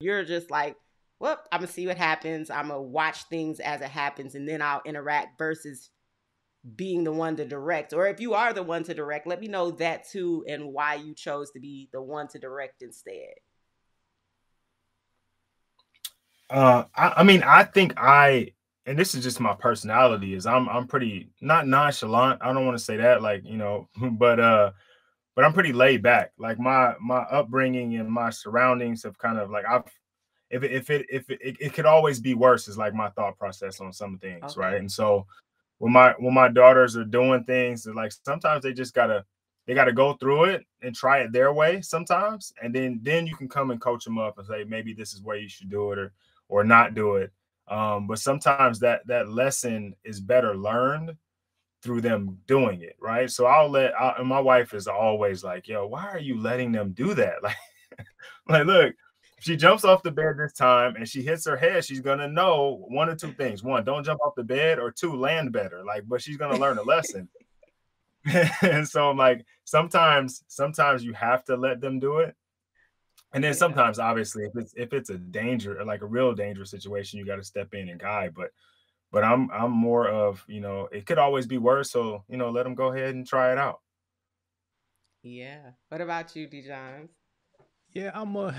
you're just like, well, I'm gonna see what happens. I'm gonna watch things as it happens, and then I'll interact versus being the one to direct. Or if you are the one to direct, let me know that too and why you chose to be the one to direct instead. I mean, I think and this is just my personality, is I'm pretty not nonchalant. I don't want to say that, like, but I'm pretty laid back. Like my upbringing and my surroundings have kind of like I've if it could always be worse is like my thought process on some things, right? Okay. And so when my daughters are doing things, like sometimes they gotta go through it and try it their way sometimes, and then you can come and coach them up and say maybe this is where you should do it or not do it. But sometimes that lesson is better learned through them doing it, right? So and my wife is always like, "Yo, why are you letting them do that?" Like, look, if she jumps off the bed this time and she hits her head, she's gonna know one or two things: one, don't jump off the bed, or two, land better. Like, but she's gonna learn a lesson. And so, I'm like, sometimes you have to let them do it, and then Yeah. sometimes, obviously, if it's a danger, like a real dangerous situation, you got to step in and guide. But I'm more of, it could always be worse, so let them go ahead and try it out. Yeah. What about you, Dijon? Yeah, I'm a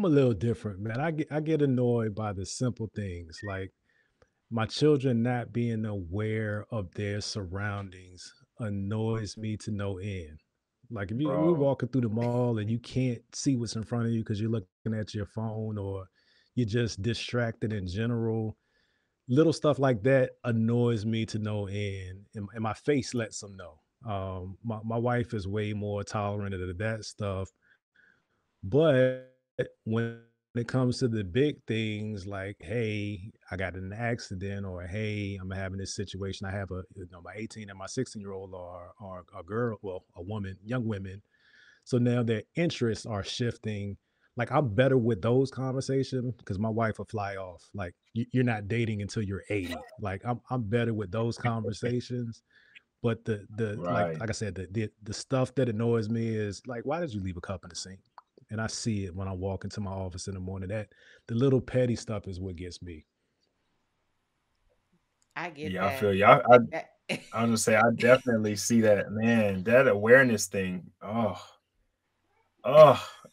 little different, man. I get annoyed by the simple things like my children not being aware of their surroundings annoys me to no end. Like if we're Bro. walking through the mall and you can't see what's in front of you because you're looking at your phone or you're just distracted in general, little stuff like that annoys me to no end, and my face lets them know. My wife is way more tolerant of that stuff, but when it comes to the big things like, hey, I got in an accident, or hey, I'm having this situation. I have my 18 and my 16-year-old are a girl, well, a woman, young women. So now their interests are shifting. Like I'm better with those conversations because my wife will fly off. Like you're not dating until you're 80. Like I'm better with those conversations. But the Right. like I said, the stuff that annoys me is like, why did you leave a cup in the sink? And I see it when I walk into my office in the morning. That the little petty stuff is what gets me. I get Yeah, I that. feel you. I That was gonna say I definitely see that, man. That awareness thing. Oh,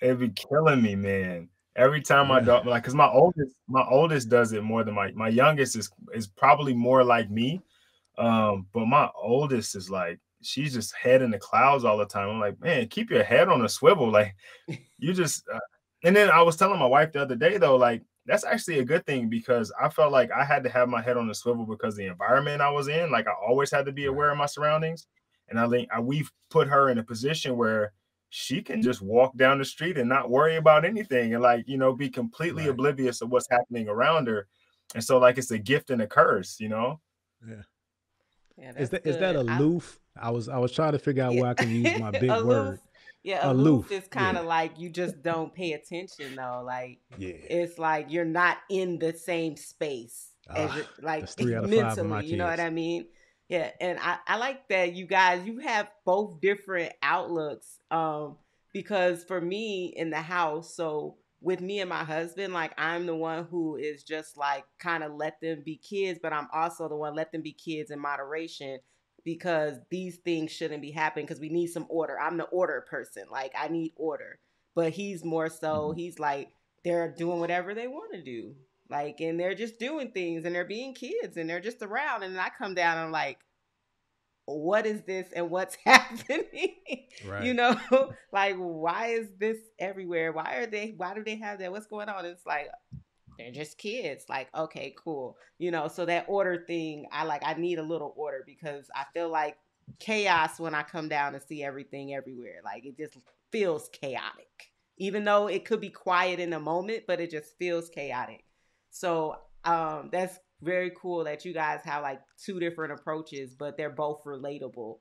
it'd be killing me, man. Every time my Yeah. dog, like, cause my oldest does it more than my youngest is probably more like me. But my oldest is like, she's just head in the clouds all the time. I'm like, man, keep your head on a swivel. Like, you just and then I was telling my wife the other day, though, like, that's actually a good thing because I felt like I had to have my head on the swivel because the environment I was in, like, I always had to be aware Right. of my surroundings. And I think we've put her in a position where she can just walk down the street and not worry about anything, and, like, be completely Right. oblivious of what's happening around her. And so, like, it's a gift and a curse. Yeah. yeah, Is that's that good. I aloof? I was trying to figure out Yeah. where I can use my big Aloof. word. Yeah, aloof Aloof. is kind Yeah. of like you just don't pay attention though. Like Yeah. it's like you're not in the same space as Ah, you're like that's 3 out of 5 of mentally, my you know what kids. I mean? Yeah, and I like that you guys you have both different outlooks. Because for me in the house, so with me and my husband, like I'm the one who is just like kind of let them be kids, but I'm also the one let them be kids in moderation because these things shouldn't be happening because we need some order. I'm the order person. Like I need order. But he's more so Mhm. he's like they're doing whatever they want to do. Like and they're just doing things and they're being kids and they're just around and I come down and I'm like what is this and what's happening? you Right. know, like why is this everywhere? Why do they have that? What's going on? It's like they're just kids. Like, okay, cool. You know, so that order thing, I need a little order because I feel like chaos when I come down and see everything everywhere. Like it just feels chaotic. Even though it could be quiet in a moment, but it just feels chaotic. So that's very cool that you guys have like two different approaches, but they're both relatable.